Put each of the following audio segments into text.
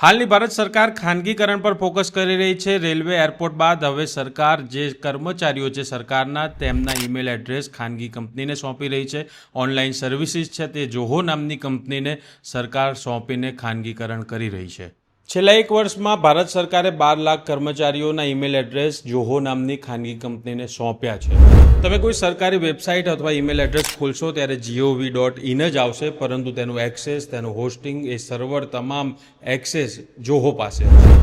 હાલની ભારત સરકાર ખાનગીકરણ પર ફોકસ કરી રહી છે। રેલવે એરપોર્ટ બાદ હવે સરકાર જે કર્મચારીઓ છે સરકારના તેમના ઈમેલ એડ્રેસ ખાનગી કંપનીને સોંપી રહી છે। ઓનલાઈન સર્વિસીસ છે તે જોહો નામની કંપનીને સરકાર સોંપીને ખાનગીકરણ કરી રહી છે। છેલ્લા એક વર્ષમાં ભારત સરકારે 12 લાખ કર્મચારીઓના ઈમેલ એડ્રેસ જોહો નામની ખાનગી કંપનીને સોંપ્યા છે। તમે કોઈ સરકારી વેબસાઇટ અથવા ઈમેલ એડ્રેસ ખોલશો ત્યારે gov.in જ આવશે, પરંતુ તેનું એક્સેસ, તેનું હોસ્ટિંગ, એ સર્વર તમામ એક્સેસ જોહો પાસે છે।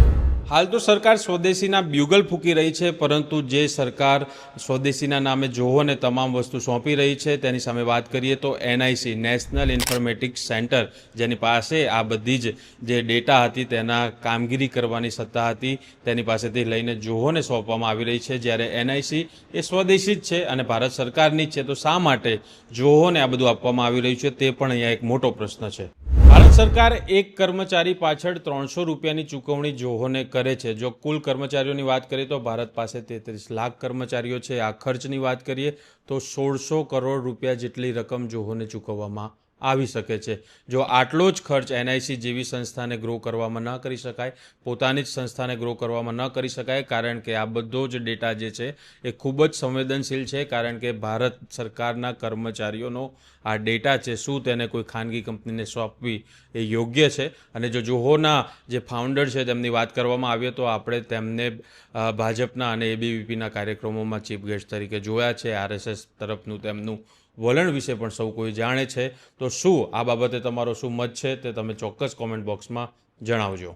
હાલ તો સરકાર સ્વદેશીના બ્યુગલ ફૂંકી રહી છે, પરંતુ જે સરકાર સ્વદેશીના નામે જોહોને તમામ વસ્તુ સોંપી રહી છે તેની સામે વાત કરીએ તો NIC નેશનલ ઇન્ફોર્મેટિક્સ સેન્ટર, જેની પાસે આ બધી જ જે ડેટા હતી તેના કામગીરી કરવાની સત્તા હતી, તેની પાસેથી લઈને જોહોને સોંપવામાં આવી રહી છે। જ્યારે NIC એ સ્વદેશી જ છે અને ભારત સરકારની જ છે, તો શા માટે જોહોને આ બધું આપવામાં આવી રહ્યું છે તે પણ અહીંયા એક મોટો પ્રશ્ન છે। ભારત સરકાર એક કર્મચારી પાછળ 300 રૂપિયાની ચૂકવણી જોહોને કરે છે। જો કુલ કર્મચારીઓની વાત કરીએ તો ભારત પાસે 33 લાખ કર્મચારીઓ છે। આ ખર્ચની વાત કરીએ તો 1600 કરોડ રૂપિયા જેટલી રકમ જોહોને ચૂકવવામાં આવી શકે છે। જો આટલો જ ખર્ચ NIC જેવી સંસ્થાને ગ્રો કરવામાં ન કરી શકાય, પોતાની જ સંસ્થાને ગ્રો કરવામાં ન કરી શકાય, કારણ કે આ બધો જ ડેટા જે છે એ ખૂબ જ સંવેદનશીલ છે, કારણ કે ભારત સરકારના કર્મચારીઓનો આ ડેટા છે, શું તેને કોઈ ખાનગી કંપનીને સોંપવી એ યોગ્ય છે? અને જો જોહોના જે ફાઉન્ડર છે તેમની વાત કરવામાં આવે તો આપણે તેમને ભાજપના અને ABVPના કાર્યક્રમોમાં ચીફ ગેસ્ટ તરીકે જોયા છે। RSS તરફનું તેમનું વલણ વિશે પણ સૌ કોઈ જાણે છે। તો શું આ બાબતે તમારો શું મત છે તે તમે ચોક્કસ કોમેન્ટ બોક્સમાં જણાવજો।